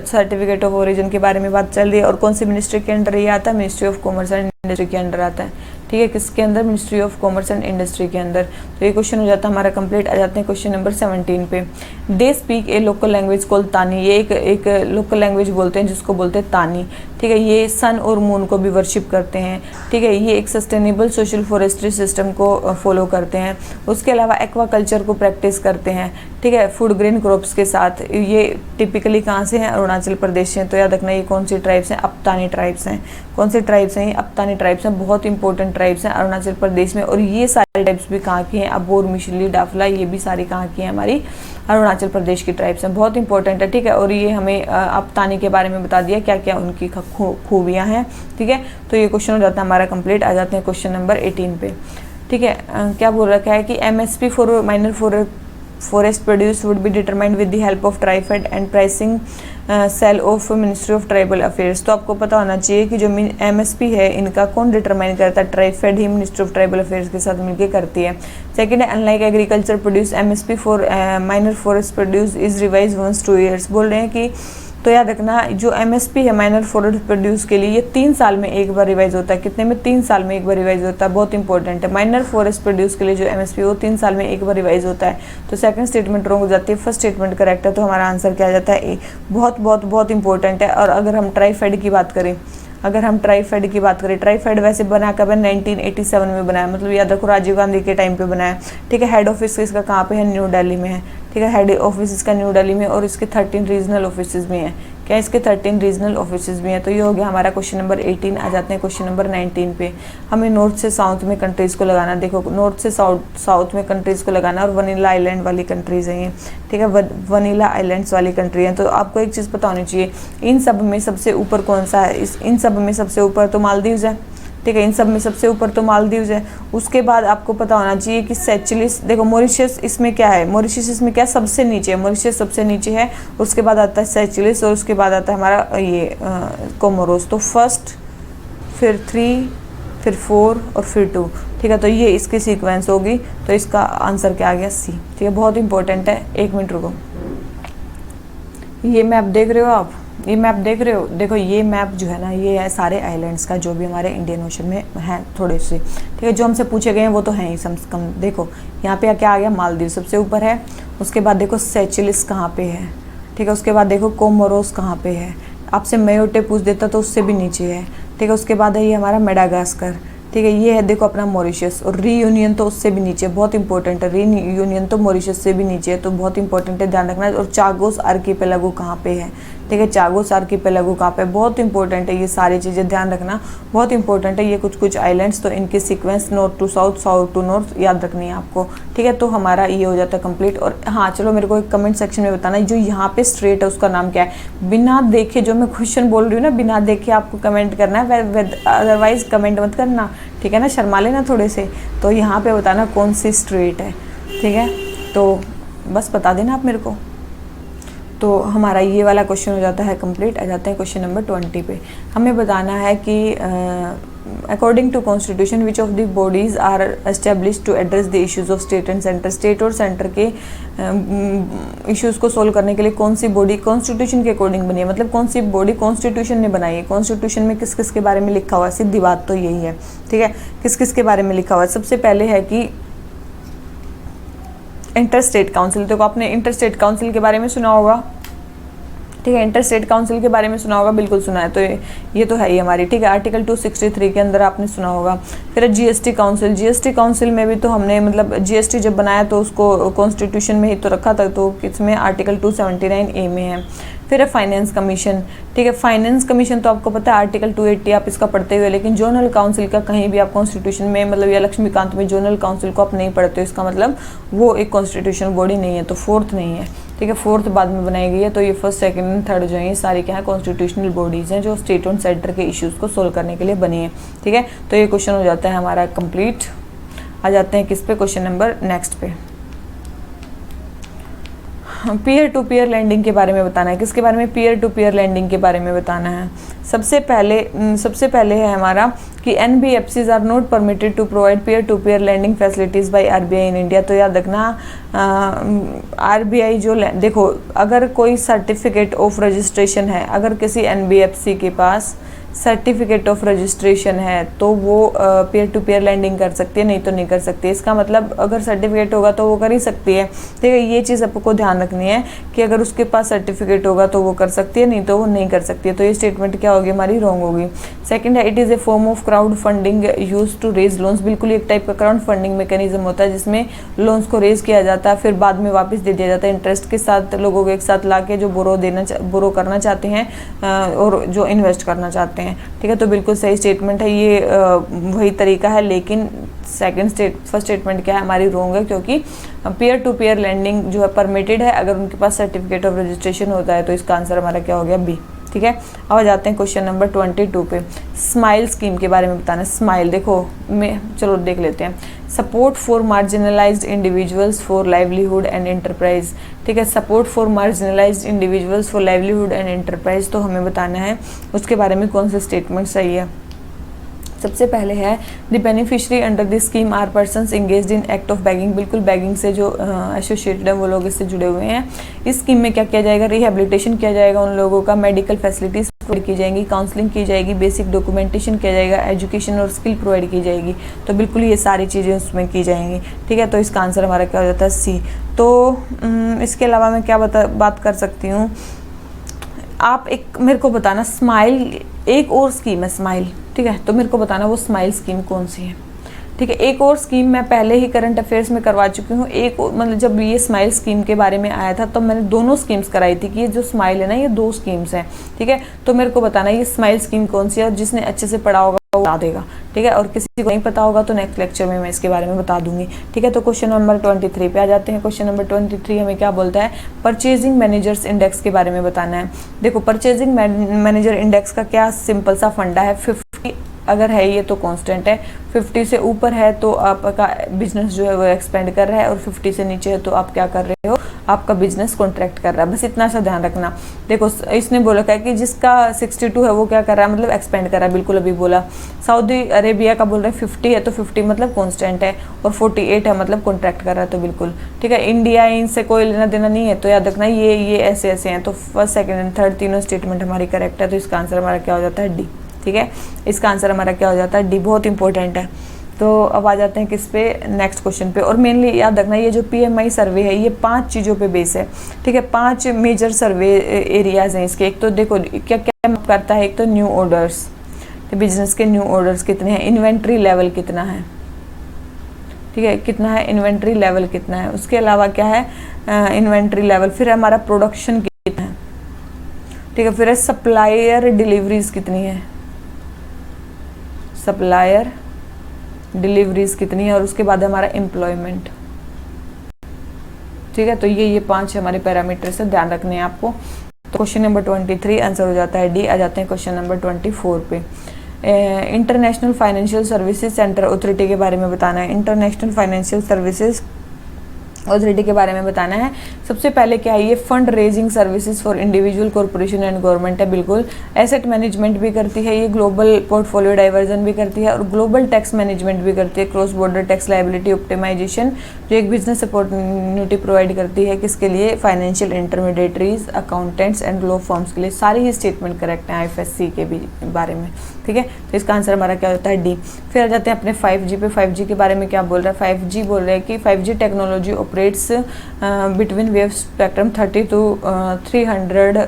सर्टिफिकेट ऑफ ओरिजिन के बारे में बात चल रही है। और कौन सी मिनिस्ट्री के अंडर ये आता है, Ministry of commerce and industry के अंडर आता है, ठीक है। किसके अंदर, ministry of commerce and industry के अंदर। तो ये क्वेश्चन हो जाता है हमारा कंप्लीट। आ जाते हैं क्वेश्चन नंबर 17 पे। They speak A local language called तानी। ये एक लोकल लैंग्वेज बोलते हैं जिसको बोलते हैं तानी, ठीक है। ये सन और मून को भी वर्शिप करते हैं, ठीक है। ये एक सस्टेनेबल सोशल फॉरेस्ट्री सिस्टम को फॉलो करते हैं। उसके अलावा एक्वा कल्चर को प्रैक्टिस करते हैं, ठीक है, फूड ग्रेन क्रॉप्स के साथ। ये टिपिकली कहाँ से हैं, अरुणाचल प्रदेश से। तो याद रखना ये कौन सी ट्राइब्स हैं, अपतानी ट्राइब्स हैं। कौन सी ट्राइब्स हैं, ये अपतानी ट्राइब्स हैं, बहुत इंपॉर्टेंट ट्राइब्स हैं अरुणाचल प्रदेश में। और ये सारी ट्राइब्स भी कहाँ की हैं, अबोर, मिशली, डाफला, ये भी सारी कहाँ की हैं, हमारी अरुणाचल प्रदेश की ट्राइब्स हैं, बहुत इंपॉर्टेंट है, ठीक है। और ये हमें अपतानी के बारे में बता दिया क्या क्या उनकी खूबियाँ हैं, ठीक है। तो ये क्वेश्चन हो जाता है हमारा कंप्लीट। आ जाते हैं क्वेश्चन नंबर 18 पे, ठीक है। क्या बोल रखा है कि MSP for minor forest produce would be determined with the help of TriFed and pricing cell of ministry of tribal affairs. तो आपको पता होना चाहिए कि जो MSP है इनका कौन डिटरमाइन करता है, ट्राइफेड ही मिनिस्ट्री ऑफ ट्राइबल अफेयर्स के साथ मिलकर करती है। सेकंड है unlike agriculture produce MSP for minor forest produce is revise once 2 years। बोल रहे हैं कि तो याद रखना जो MSP है माइनर फॉरेस्ट प्रोड्यूस के लिए ये 3 साल में एक बार रिवाइज होता है। कितने में, 3 साल में एक बार रिवाइज होता है, बहुत इंपॉर्टेंट है। माइनर फॉरेस्ट प्रोड्यूस के लिए जो MSP वो 3 साल में एक बार रिवाइज होता है। तो सेकंड स्टेटमेंट रॉन्ग हो जाती है, फर्स्ट स्टेटमेंट करेक्ट है। तो हमारा आंसर क्या आ जाता है, ए। बहुत बहुत बहुत इंपॉर्टेंट है। और अगर हम ट्राइफेड की बात करें, ट्राइफेड वैसे बना कब है, 1987 में बनाया, मतलब याद रखो राजीव गांधी के टाइम पे बनाया, ठीक है। हेड ऑफिस इसका कहाँ पे है, न्यू दिल्ली में है, ठीक है। हेड ऑफिस इसका न्यू दिल्ली में, और इसके 13 रीजनल ऑफिस भी हैं। क्या इसके 13 रीजनल ऑफिस भी हैं। तो ये हो गया हमारा क्वेश्चन नंबर 18। आ जाते हैं क्वेश्चन नंबर 19 पे। हमें नॉर्थ से साउथ में कंट्रीज़ को लगाना, देखो नॉर्थ से साउथ में कंट्रीज़ को लगाना, और वनीला आइलैंड वाली कंट्रीज़ हैं ये, ठीक है। वनीला आइलैंड्स वाली कंट्री हैं। तो आपको एक चीज़ पता होनी चाहिए, इन सब में सबसे ऊपर कौन सा है, इन सब में सबसे ऊपर तो मालदीव्स है, ठीक है। इन सब में सबसे ऊपर तो मालदीव्स है। उसके बाद आपको पता होना चाहिए कि सेचलिस, देखो मॉरिशस इसमें क्या है, मॉरिशस इसमें क्या सबसे नीचे है, मॉरिशस सबसे नीचे है। उसके बाद आता है सेचलिस, और उसके बाद आता है हमारा ये कोमोरोस। तो फर्स्ट, फिर 3, फिर 4 और फिर 2, ठीक है। तो ये इसकी सीक्वेंस होगी। तो इसका आंसर क्या आ गया, सी, ठीक है। बहुत इंपॉर्टेंट है। 1 मिनट रुको, ये मैप देख रहे हो आप, ये मैप देख रहे हो, देखो ये मैप जो है ना, ये है सारे आइलैंड्स का जो भी हमारे इंडियन ओशन में है थोड़े से, ठीक है। जो हमसे पूछे गए हैं वो तो हैं ही कम। देखो यहाँ पे क्या आ गया, मालदीव सबसे ऊपर है। उसके बाद देखो सेचलिस कहाँ पे है, ठीक है। उसके बाद देखो कोमोरोस कहाँ पे है, आपसे मेयोटे पूछ देता तो उससे भी नीचे है, ठीक है। उसके बाद है ये हमारा मेडागास्कर, ठीक है। ये है देखो अपना मॉरिशस, और रीयूनियन तो उससे भी नीचे, बहुत इंपॉर्टेंट है। रीयूनियन तो मॉरिशस से भी नीचे है, तो बहुत इंपॉर्टेंट है, ध्यान रखना। और चागोस आर्कीपेलागो कहाँ पे है, ठीक है। चागोस आर्कीपेलागो कहाँ पे, बहुत इंपॉर्टेंट है। ये सारी चीज़ें ध्यान रखना, बहुत इंपॉर्टेंट है। ये कुछ आइलैंड्स, तो इनके sequence north to south, south to north याद रखनी है आपको, ठीक है। तो हमारा ये हो जाता है कंप्लीट। और हाँ चलो मेरे को एक कमेंट सेक्शन में बताना जो यहाँ पे स्ट्रेट है उसका नाम क्या है। बिना देखे जो मैं क्वेश्चन बोल रही हूँ ना, बिना देखे आपको कमेंट करना है, अदरवाइज कमेंट मत करना, ठीक है ना, शर्मा लेना थोड़े से। तो यहाँ पे बताना कौन सी स्ट्रेट है, ठीक है। तो बस बता देना आप मेरे को। तो हमारा ये वाला क्वेश्चन हो जाता है कंप्लीट। आ जाते हैं क्वेश्चन नंबर 20 पे। हमें बताना है कि according to constitution which of the bodies are establish to address the issues of state and center, state और सेंटर के इश्यूज को सोल्व करने के लिए कौन सी बॉडी कॉन्स्टिट्यूशन के अकॉर्डिंग बनी है, मतलब कौन सी बॉडी कॉन्स्टिट्यूशन ने बनाई है। कॉन्स्टिट्यूशन में किस किस के बारे में लिखा हुआ है, सीधी बात तो यही है, ठीक है। किस किस के बारे में लिखा हुआ है, सबसे पहले है कि इंटर स्टेट काउंसिल। तो आपने इंटर स्टेट काउंसिल के बारे में सुना होगा, ठीक है। इंटर स्टेट काउंसिल के बारे में सुना होगा, बिल्कुल सुना है, तो ये तो है ही हमारी, ठीक है। आर्टिकल 263 के अंदर आपने सुना होगा। फिर जीएसटी काउंसिल, जीएसटी काउंसिल में भी तो हमने मतलब जीएसटी जब बनाया तो उसको कॉन्स्टिट्यूशन में ही तो रखा था, तो किसमें आर्टिकल 279A में है। फिर है फाइनेंस कमीशन, ठीक है। फाइनेंस कमीशन तो आपको पता है आर्टिकल 280 आप इसका पढ़ते हुए, लेकिन जोनल काउंसिल का कहीं भी आप कॉन्स्टिट्यूशन में मतलब या लक्ष्मीकांत में जोनल काउंसिल को आप नहीं पढ़ते हो, इसका मतलब वो एक कॉन्स्टिट्यूशनल बॉडी नहीं है, तो फोर्थ नहीं है, ठीक है। फोर्थ बाद में बनाई गई है, तो ये फर्स्ट सेकंड एंड थर्ड जो है ये सारी क्या है कॉन्स्टिट्यूशनल बॉडीज़ हैं जो स्टेट और सेंटर के इश्यूज़ को सोल्व करने के लिए बनी है, ठीक है। तो ये क्वेश्चन हो जाता है हमारा कंप्लीट। आ जाते हैं किस पे, क्वेश्चन नंबर नेक्स्ट पे। पीयर टू पीयर लैंडिंग के बारे में बताना है। किसके बारे में, पीयर टू पीयर लैंडिंग के बारे में बताना है। सबसे पहले है हमारा कि NBFCs are not permitted to provide peer to peer lending facilities by RBI in India. तो याद रखना RBI जो देखो, अगर कोई सर्टिफिकेट ऑफ रजिस्ट्रेशन है, अगर किसी NBFC के पास सर्टिफिकेट ऑफ रजिस्ट्रेशन है तो वो पीयर टू पीयर लैंडिंग कर सकती है, नहीं तो नहीं कर सकती। इसका मतलब अगर सर्टिफिकेट होगा तो वो कर ही सकती है, ठीक है। ये चीज़ आपको ध्यान रखनी है कि अगर उसके पास सर्टिफिकेट होगा तो वो कर सकती है, नहीं तो वो नहीं कर सकती है। तो ये स्टेटमेंट क्या होगी हमारी, रॉन्ग होगी। सेकंड है, it is a form of crowd funding use to raise loans. बिल्कुल एक टाइप का क्राउड फंडिंग मैकेनिज्म होता है जिसमें लोन्स को रेज किया जाता है, फिर बाद में वापस दे दिया जाता है इंटरेस्ट के साथ, लोगों को एक साथ ला के जो बोरो करना चाहते हैं और जो इन्वेस्ट करना चाहते हैं, ठीक है। तो बिल्कुल सही स्टेटमेंट है ये, वही तरीका है, लेकिन फर्स्ट स्टेटमेंट क्या है हमारी रॉन्ग है, क्योंकि पीयर टू पीयर लैंडिंग जो है परमिटेड है अगर उनके पास सर्टिफिकेट ऑफ रजिस्ट्रेशन होता है। तो इसका आंसर हमारा क्या हो गया, बी, ठीक है। अब आ जाते हैं क्वेश्चन नंबर 22 पे। स्माइल स्कीम के बारे में बताना है। स्माइल देखो चलो देख लेते हैं। Support for marginalised individuals for livelihood and enterprise, ठीक है। Support for marginalised individuals for livelihood and enterprise, तो हमें बताना है उसके बारे में कौन सा स्टेटमेंट सही है। सबसे पहले है the beneficiary under this scheme are persons engaged in act of begging. बिल्कुल बैगिंग से जो एसोसिएटेड है वो लोग इससे जुड़े हुए हैं। इस स्कीम में क्या किया जाएगा, रिहेबिलिटेशन किया जाएगा उन लोगों का, मेडिकल फैसिलिटीज प्रोवाइड की जाएंगी, काउंसलिंग की जाएगी, बेसिक डॉक्यूमेंटेशन किया जाएगा, एजुकेशन और स्किल प्रोवाइड की जाएगी। तो बिल्कुल ये सारी चीज़ें उसमें की जाएंगी, ठीक है। तो इसका आंसर हमारा क्या हो जाता है, सी। तो इसके अलावा मैं क्या बात कर सकती हूँ, आप एक मेरे को बताना, स्माइल एक और स्कीम है स्माइल, ठीक है। तो मेरे को बताना वो स्माइल स्कीम कौन सी है, ठीक है। एक और स्कीम मैं पहले ही करंट अफेयर्स में करवा चुकी हूँ। एक मतलब जब ये स्माइल स्कीम के बारे में आया था तो मैंने दोनों स्कीम्स कराई थी कि ये जो स्माइल है ना ये दो स्कीम्स हैं, ठीक है। तो मेरे को बताना ये स्माइल स्कीम कौन सी है, और जिसने अच्छे से पढ़ा होगा वो बता देगा, ठीक है। और किसी को नहीं पता होगा तो नेक्स्ट लेक्चर में मैं इसके बारे में बता दूंगी, ठीक है। तो क्वेश्चन नंबर 23 पे आ जाते हैं। क्वेश्चन नंबर 23 हमें क्या बोलता है, परचेजिंग मैनेजर्स इंडेक्स के बारे में बताना है। देखो परचेजिंग मैनेजर इंडेक्स का क्या सिंपल सा फंडा है, 50 अगर है ये तो कांस्टेंट है, 50 से ऊपर है तो आपका बिजनेस जो है वो एक्सपेंड कर रहा है, और 50 से नीचे है तो आप क्या कर रहे हो, आपका बिजनेस कॉन्ट्रैक्ट कर रहा है। बस इतना सा ध्यान रखना। देखो इसने बोला क्या कि जिसका 62 है वो क्या कर रहा है, मतलब एक्सपेंड कर रहा है, बिल्कुल अभी बोला। सऊदी अरेबिया का बोल रहे हैं 50 है तो 50 मतलब कांस्टेंट है, और 48 है मतलब कॉन्ट्रैक्ट कर रहा है, तो बिल्कुल ठीक है। इंडिया इनसे कोई लेना देना नहीं है, तो याद रखना ये ऐसे ऐसे हैं। तो फर्स्ट सेकेंड एंड थर्ड तीनों स्टेटमेंट हमारी करेक्ट है, तो इसका आंसर हमारा क्या हो जाता है, डी, ठीक है। इसका आंसर हमारा क्या हो जाता है, डी, बहुत इंपॉर्टेंट है। तो अब आ जाते हैं किस पे, नेक्स्ट क्वेश्चन पे। और मेनली याद रखना ये जो PMI सर्वे है ये 5 चीज़ों पे बेस है, ठीक है। 5 मेजर सर्वे एरियाज हैं इसके। एक तो देखो क्या क्या करता है, एक तो न्यू ऑर्डर्स, बिजनेस के न्यू ऑर्डर्स कितने हैं, इन्वेंट्री लेवल कितना है, ठीक है, कितना है इन्वेंट्री लेवल कितना है। उसके अलावा क्या है इन्वेंट्री लेवल, फिर हमारा प्रोडक्शन कितना है, ठीक है। फिर है सप्लायर डिलीवरीज कितनी है, सप्लायर डिलीवरीज कितनी है, और उसके बाद हमारा एम्प्लॉयमेंट, ठीक है। तो ये 5 हमारे पैरामीटर से ध्यान रखने हैं आपको। तो क्वेश्चन नंबर 23 आंसर हो जाता है डी। आ जाते हैं क्वेश्चन नंबर 24 पे। International financial services centre authority के बारे में बताना है। इंटरनेशनल फाइनेंशियल सर्विसेज ऑथोरिटी के बारे में बताना है। सबसे पहले क्या है, ये fund raising services for individual corporation and government है, बिल्कुल। एसेट मैनेजमेंट भी करती है ये, ग्लोबल पोर्टफोलियो डाइवर्जन भी करती है और ग्लोबल टैक्स मैनेजमेंट भी करती है, cross border tax liability optimization, जो एक बिजनेस अपॉर्चुनिटी प्रोवाइड करती है किसके लिए, financial intermediaries, accountants and law firms के लिए। सारी ही स्टेटमेंट करेक्ट है IFSC के भी बारे में, ठीक है। तो इसका आंसर हमारा क्या होता है डी। फिर आ जाते हैं अपने 5G पे। 5G के बारे में क्या बोल रहा है, 5G बोल रहा है कि 5G technology operates between wave spectrum 30 to 300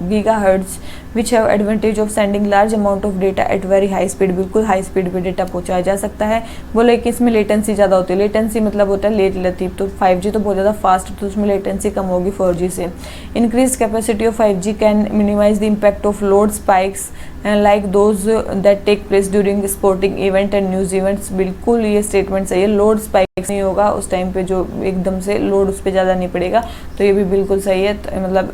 gigahertz which have advantage of sending large amount of data at very high speed. बिल्कुल हाई स्पीड पे डेटा पहुंचाया जा सकता है। बोले कि इसमें लेटेंसी ज़्यादा होती है, लेटेंसी मतलब होता है लेट लतीफ़, तो 5G तो बहुत ज़्यादा फास्ट, तो उसमें लेटेंसी कम होगी 4G से। Increase capacity of 5G can minimize the impact of load spikes like those that take place during sporting event and news events. बिल्कुल ये स्टेटमेंट सही है, लोड स्पाइक्स नहीं होगा उस टाइम पे, जो एकदम से लोड उस पर ज़्यादा नहीं पड़ेगा, तो ये भी बिल्कुल सही है। तो मतलब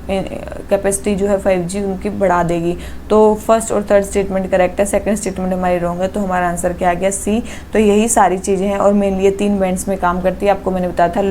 कैपेसिटी जो है 5G उनकी बढ़ा देगी। तो फर्स्ट और थर्ड स्टेटमेंट करेक्ट है, सेकंड स्टेटमेंट हमारी रॉन्ग है, तो हमारा आंसर क्या आ गया, सी। तो यही सारी चीज़ें हैं और मेनली ये 3 बैंड्स में काम करती है। आपको मैंने बताया था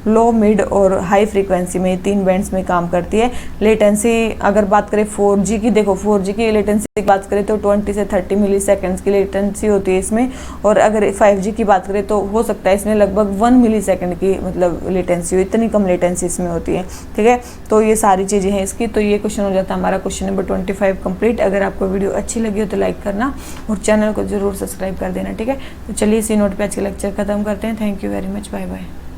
लो मिड और हाई फ्रीक्वेंसी में, 3 बैंड्स में काम करती है। लेटेंसी अगर बात करें 4G की, देखो 4G की लेटेंसी की बात करें तो 20 से 30 मिली सेकेंड्स की लेटेंसी होती है इसमें, और अगर 5G की बात करें तो हो सकता है इसमें लगभग 1 मिली सेकेंड की मतलब लेटेंसी हो, इतनी कम लेटेंसी इसमें होती है, ठीक है। तो ये सारी चीज़ें हैं इसकी। तो ये क्वेश्चन हो जाता है हमारा क्वेश्चन नंबर 25 कंप्लीट। अगर आपको वीडियो अच्छी लगी हो तो लाइक करना और चैनल को जरूर सब्सक्राइब कर देना, ठीक है। तो चलिए इसी नोट पे आज के लेक्चर खत्म करते हैं। Thank you very much, bye bye.